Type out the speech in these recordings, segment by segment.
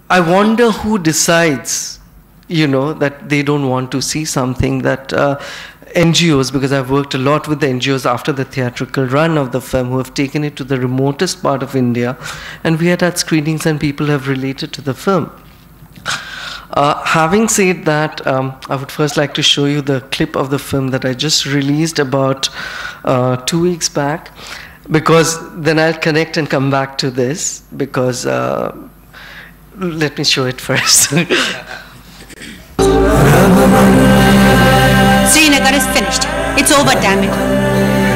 I wonder who decides, you know, that they don't want to see something that NGOs, because I've worked a lot with the NGOs after the theatrical run of the film, who have taken it to the remotest part of India, and we had screenings and people have related to the film. Having said that, I would first like to show you the clip of the film that I just released about 2 weeks back, because then I'll connect and come back to this, because let me show it first. Srinagar is finished. It's over, damn it.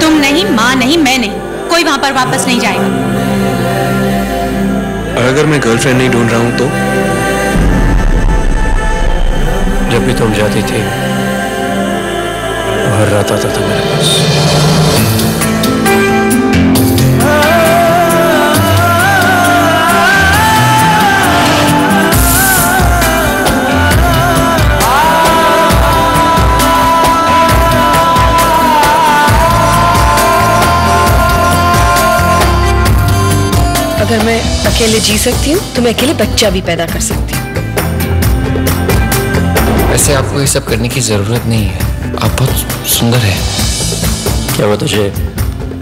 तुम नहीं, माँ नहीं, मैं नहीं. कोई वहाँ पर वापस नहीं जाएगा. और अगर मैं गर्लफ्रेंड नहीं ढूंढ रहा हूँ तो? जब भी तुम जाती थी, हर रात आता था मेरे पास. अगर मैं अकेले जी सकती हूँ तो मैं अकेले बच्चा भी पैदा कर सकती हूँ. वैसे आपको ये सब करने की जरूरत नहीं है. आप बहुत सुंदर हैं. क्या वो तुझे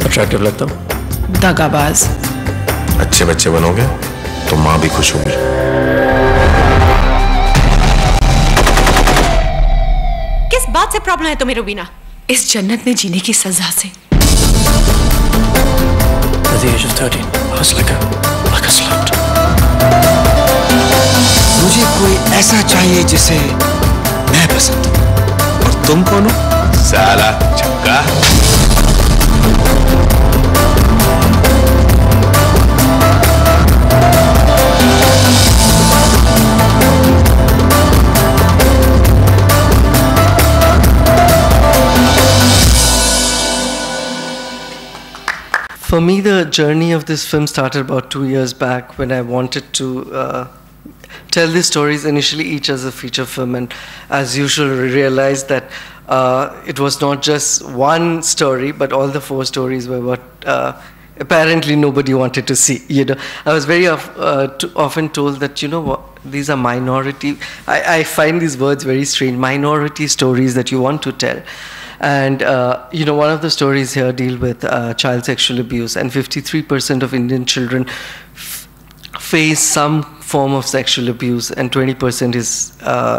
अट्रैक्टिव लगता हूँ? दगाबाज. अच्छे बच्चे बनोगे तो माँ भी खुश होगी. किस बात से प्रॉब्लम है तुम्हें रुबीना? इस जन्नत में जीने की सजा से. At the age of 13, I was like a slut. मुझे कोई ऐसा चाहिए जिसे मैं पसंद हूँ. और तुम कौन हो? साला छक्का. For me, the journey of this film started about 2 years back when I wanted to tell these stories initially each as a feature film, and as usual realized that it was not just one story, but all the 4 stories were what apparently nobody wanted to see. You know, I was very often told that, you know what, these are minority. I find these words very strange. Minority stories that you want to tell. And, you know, one of the stories here deal with child sexual abuse, and 53% of Indian children face some form of sexual abuse, and 20% is,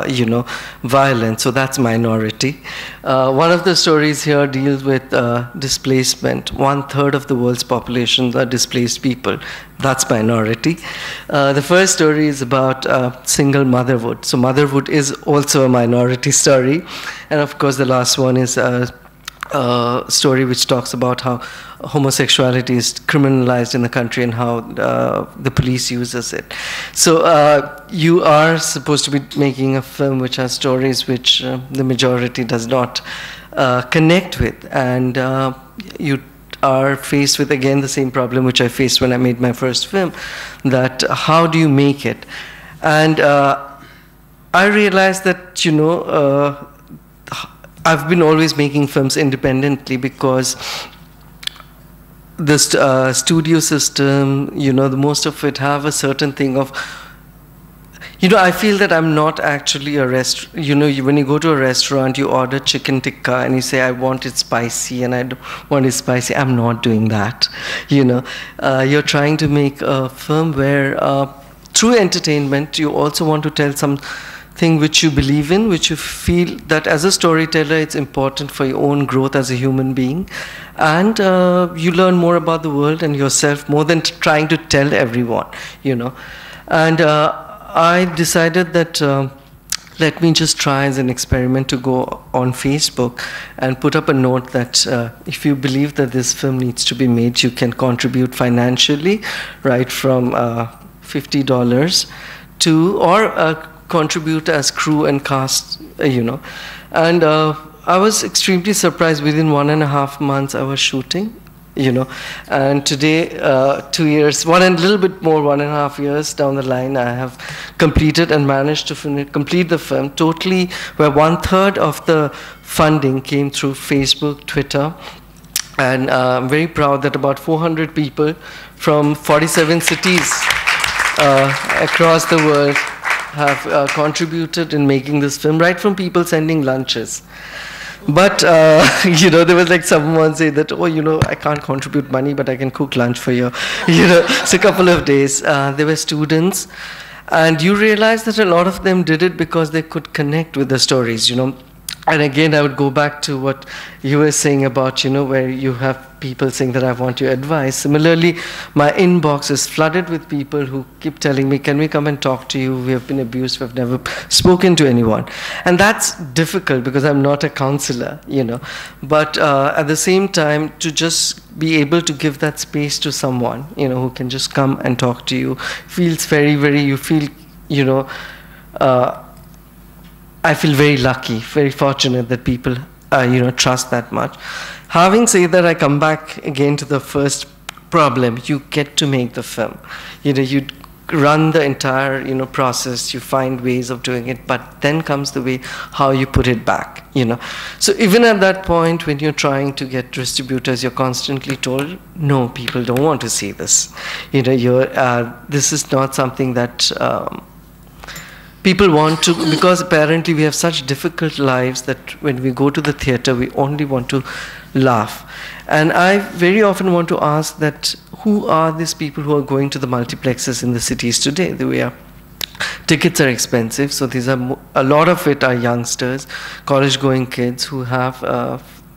you know, violent. So that's minority. One of the stories here deals with displacement. 1/3 of the world's populations are displaced people. That's minority. The first story is about single motherhood. So motherhood is also a minority story. And of course, the last one is a story which talks about how homosexuality is criminalized in the country and how the police uses it. So you are supposed to be making a film which has stories which the majority does not connect with, and you are faced with again the same problem which I faced when I made my first film, that how do you make it? And I realized that, you know, I've been always making films independently, because the studio system, you know, the most of it have a certain thing of, you know, I feel that I'm not actually a restaurant. You know, when you go to a restaurant, you order chicken tikka and you say, I want it spicy and I don't want it spicy. I'm not doing that. You know, you're trying to make a film where through entertainment, you also want to tell something which you believe in, which you feel that as a storyteller, it's important for your own growth as a human being. And you learn more about the world and yourself more than trying to tell everyone, you know. And I decided that let me just try as an experiment to go on Facebook and put up a note that if you believe that this film needs to be made, you can contribute financially, right from $50 to, or contribute as crew and cast, you know. And I was extremely surprised. Within 1.5 months I was shooting, you know, and today 2 years, one and a little bit more, 1.5 years down the line, I have completed and managed to complete the film totally, where 1/3 of the funding came through Facebook, Twitter, and I'm very proud that about 400 people from 47 cities across the world have contributed in making this film, right from people sending lunches. But, you know, there was like someone say that, oh, you know, I can't contribute money, but I can cook lunch for you. You know, it's a couple of days. There were students, and you realize that a lot of them did it because they could connect with the stories, you know. And again, I would go back to what you were saying about, you know, where you have people saying that I want your advice. Similarly, my inbox is flooded with people who keep telling me, can we come and talk to you? We have been abused. We've never spoken to anyone. And that's difficult because I'm not a counselor, you know. But at the same time, to just be able to give that space to someone, you know, who can just come and talk to you, feels very, very, you feel, you know, I feel very lucky, very fortunate that people, you know, trust that much. Having said that, I come back again to the first problem. You get to make the film. You know, you run the entire, you know, process. You find ways of doing it, but then comes the way how you put it back. You know, so even at that point, when you're trying to get distributors, you're constantly told, no, people don't want to see this. You know, this is not something that. People want to, because apparently we have such difficult lives that when we go to the theater, we only want to laugh. And I very often want to ask that, who are these people who are going to the multiplexes in the cities today? Tickets are expensive, so these are, a lot of it are youngsters, college-going kids who have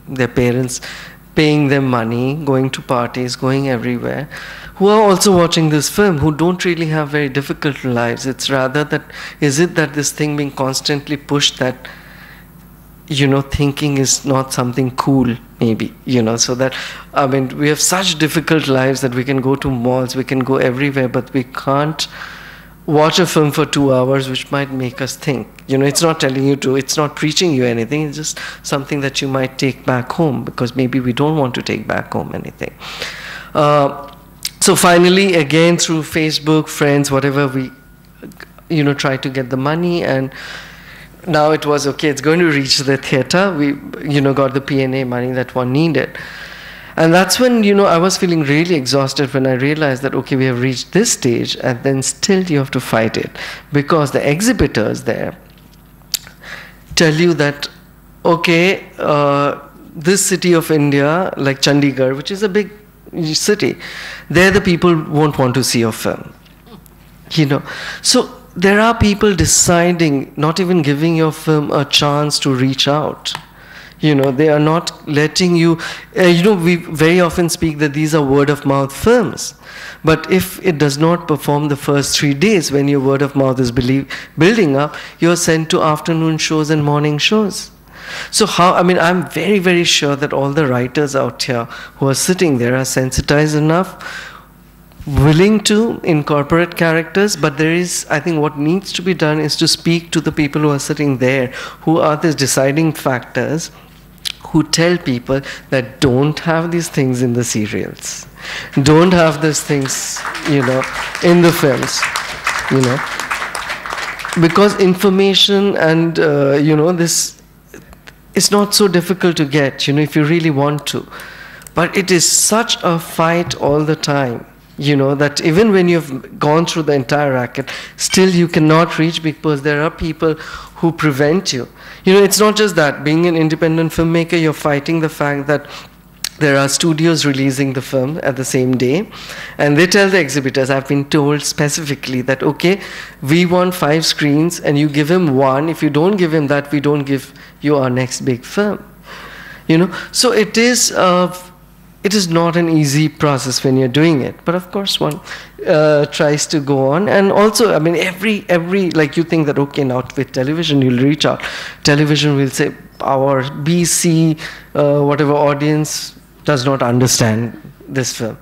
their parents paying them money, going to parties, going everywhere, who are also watching this film, who don't really have very difficult lives. It's rather that, is it that this thing being constantly pushed that, you know, thinking is not something cool, maybe, you know, so that, I mean, we have such difficult lives that we can go to malls, we can go everywhere, but we can't watch a film for 2 hours, which might make us think. You know, it's not telling you to, it's not preaching you anything, it's just something that you might take back home, because maybe we don't want to take back home anything. So finally, again, through Facebook, friends, whatever, we, you know, try to get the money, and now it was, okay, it's going to reach the theater. We, you know, got the P&A money that one needed. And that's when, you know, I was feeling really exhausted when I realized that, okay, we have reached this stage, and then still you have to fight it. Because the exhibitors there tell you that, okay, this city of India, like Chandigarh, which is a big city, there the people won't want to see your film, you know. So there are people deciding, not even giving your film a chance to reach out. You know, they are not letting you, you know, we very often speak that these are word-of-mouth films. But if it does not perform the first 3 days, when your word of mouth is building up, you're sent to afternoon shows and morning shows. So how, I mean, I'm very, very sure that all the writers out here who are sitting there are sensitized enough, willing to incorporate characters, but there is, I think what needs to be done is to speak to the people who are sitting there, who are the deciding factors, who tell people that don't have these things in the serials, don't have these things, you know, in the films, you know, because information and, you know, this, it's not so difficult to get, you know, if you really want to. But it is such a fight all the time, you know, that even when you've gone through the entire racket, still you cannot reach because there are people who prevent you. You know, it's not just that. Being an independent filmmaker, you're fighting the fact that there are studios releasing the film at the same day, and they tell the exhibitors, I've been told specifically that, okay, we want 5 screens and you give him 1. If you don't give him that, we don't give you our next big film. You know, so it is not an easy process when you're doing it, but of course one tries to go on. And also, I mean, every like, you think that, okay, now with television you'll reach out. Television will say our BC whatever audience does not understand this film,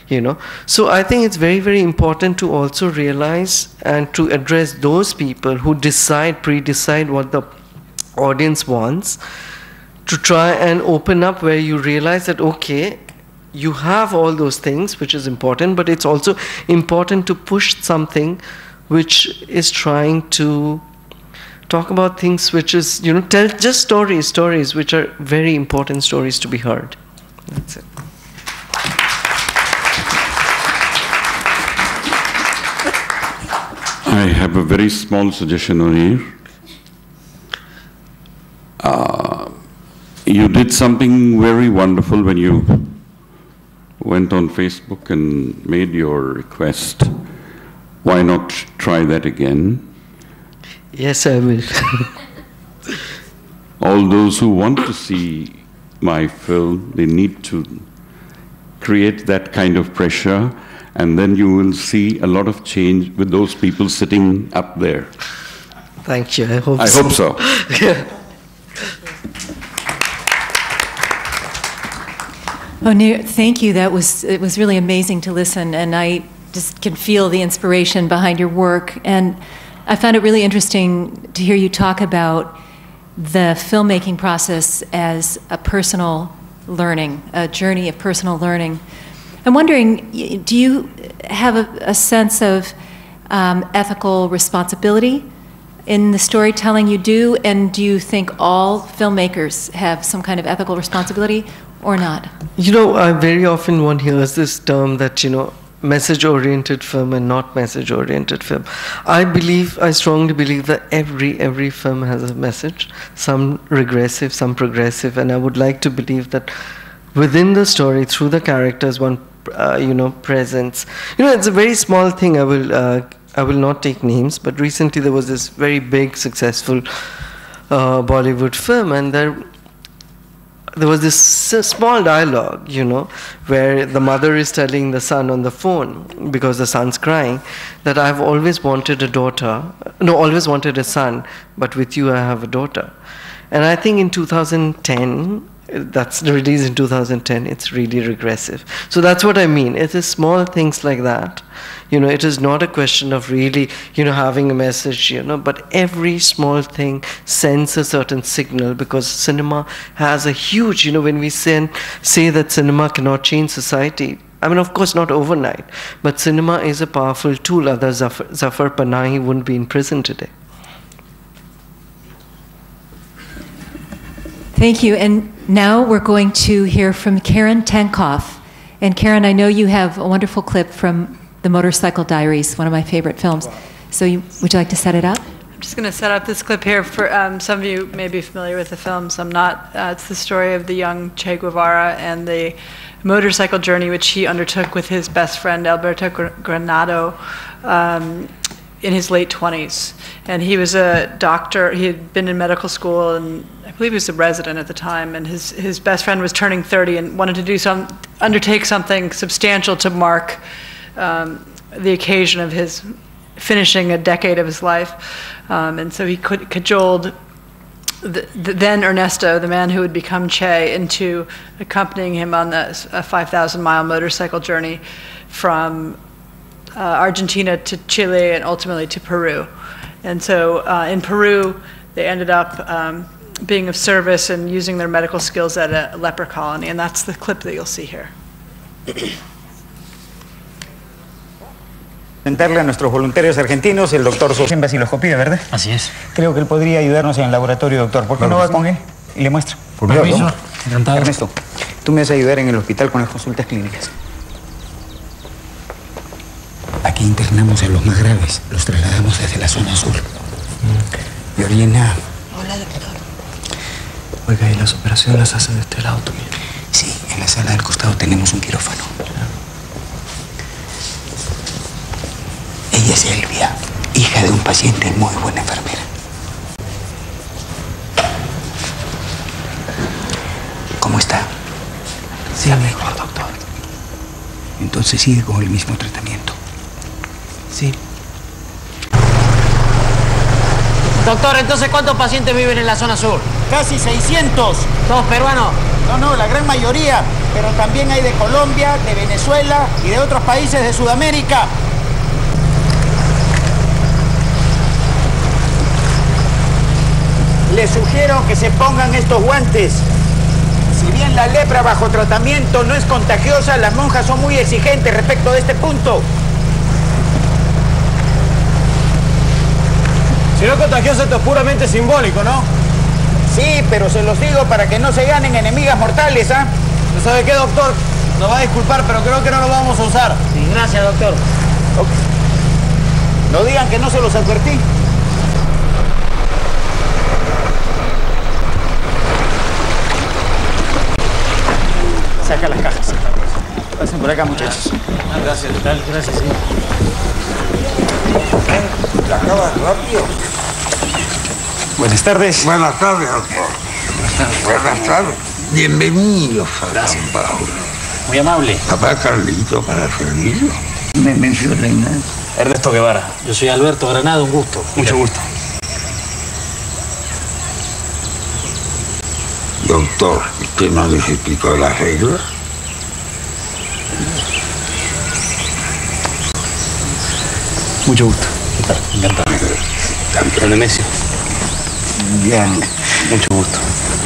you know. So I think it's very, very important to also realize and to address those people who pre-decide what the audience wants, to try and open up where you realize that, okay, you have all those things, which is important, but it's also important to push something which is trying to talk about things which is, you know, tell just stories which are very important stories to be heard. That's it. I have a very small suggestion on here. You did something very wonderful when you went on Facebook and made your request. Why not try that again? Yes, I will. All those who want to see my film, they need to create that kind of pressure, and then you will see a lot of change with those people sitting up there. Thank you. I hope so. I hope so. Yeah. Oh, Lear, thank you. It was really amazing to listen, and I just can feel the inspiration behind your work. And I found it really interesting to hear you talk about the filmmaking process as a personal learning, a journey of personal learning. I'm wondering, do you have a sense of ethical responsibility in the storytelling you do? And do you think all filmmakers have some kind of ethical responsibility or not? You know, very often one hears this term that, you know, message-oriented film and not message-oriented film. I strongly believe that every film has a message, some regressive, some progressive, and I would like to believe that within the story, through the characters, one, presents. You know, it's a very small thing. I will not take names, but recently there was this very big, successful Bollywood film, and there was this small dialogue, you know, where the mother is telling the son on the phone, because the son's crying, that I've always wanted a daughter, always wanted a son, but with you I have a daughter. And I think in 2010, that's released in 2010, it's really regressive. So that's what I mean. It is small things like that. You know, it is not a question of really, you know, having a message, you know, but every small thing sends a certain signal, because cinema has a huge, you know, when we say that cinema cannot change society, I mean, of course, not overnight, but cinema is a powerful tool. Otherwise, Zafar Panahi wouldn't be in prison today. Thank you. And now we're going to hear from Karen Tankoff. And Karen, I know you have a wonderful clip from The Motorcycle Diaries, one of my favorite films. So would you like to set it up? I'm just going to set up this clip here. For some of you may be familiar with the film, some not. It's the story of the young Che Guevara and the motorcycle journey which he undertook with his best friend Alberto Granado in his late 20s. And he was a doctor. He had been in medical school, and I believe he was a resident at the time. And his best friend was turning 30 and wanted to undertake something substantial to mark the occasion of his finishing a decade of his life. And so he cajoled then Ernesto, the man who would become Che, into accompanying him on a 5,000-mile motorcycle journey from Argentina to Chile and ultimately to Peru. And so in Peru, they ended up being of service and using their medical skills at a leper colony. And that's the clip that you'll see here. Presentarle a nuestros voluntarios argentinos, el doctor Zoanne en vaciloscopía, ¿verdad? Así es. Creo que él podría ayudarnos en el laboratorio, doctor. ¿Por qué no va con él y le muestra? Por permiso. Encantado. Ernesto, tú me vas a ayudar en el hospital con las consultas clínicas. Aquí internamos a los más graves. Los trasladamos desde la zona sur. Y Oriena... Hola, doctor. Oiga, ¿y las operaciones las hacen de este lado también? Sí, en la sala del costado tenemos un quirófano. Ella es Elvia, hija de un paciente muy buena enfermera. ¿Cómo está? Sí, mejor, doctor. Entonces sigue con el mismo tratamiento. Sí. Doctor, entonces, ¿cuántos pacientes viven en la zona sur? Casi 600. ¿Todos peruanos? No, la gran mayoría. Pero también hay de Colombia, de Venezuela y de otros países de Sudamérica. Les sugiero que se pongan estos guantes. Si bien la lepra bajo tratamiento no es contagiosa, las monjas son muy exigentes respecto de este punto. Si no es contagioso, esto es puramente simbólico, ¿no? Sí, pero se los digo para que no se ganen enemigas mortales, ¿ah? ¿No sabe qué, doctor? Nos va a disculpar, pero creo que no lo vamos a usar. Sí, gracias, doctor. Okay. No digan que no se los advertí. Saca las cajas. Pasen por acá, muchachos. Gracias, tal, gracias, sí. ¿La acabas rápido? Buenas tardes. Buenas tardes, doctor. Buenas tardes. Bienvenidos a San Pablo. Muy amable. Papá Carlito para servirlo. Me mencionen, ¿eh? Ernesto Guevara. Yo soy Alberto Granado, un gusto. Mucho gusto. Doctor, ¿usted no les explicó las reglas? Mucho gusto. ¿Qué tal? Encantado. Don Nemesio. Bien. Mucho gusto.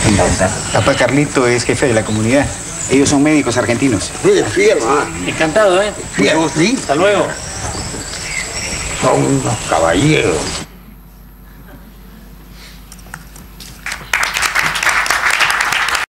Encantado. Papá Carlito es jefe de la comunidad. Ellos son médicos argentinos. Sí, firma. Encantado, ¿eh? Sí, Hasta luego. Son unos caballeros.